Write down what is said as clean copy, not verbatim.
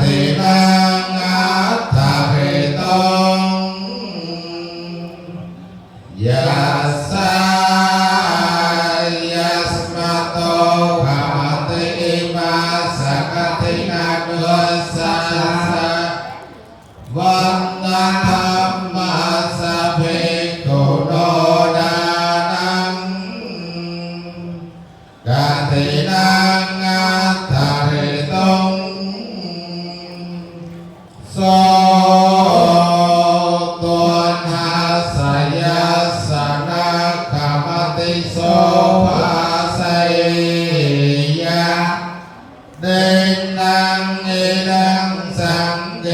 ตินังอัตถะเรตงยัสสะยัสมาโตภวติอิมาสกตินานุสัสสะวันนาธรรมะสัพพิโกโนดานังกตินังอัตถะเรตงโสตุนัสสะยัสสะนะขมติโสภาสัยยะเดนังเอดังสังเก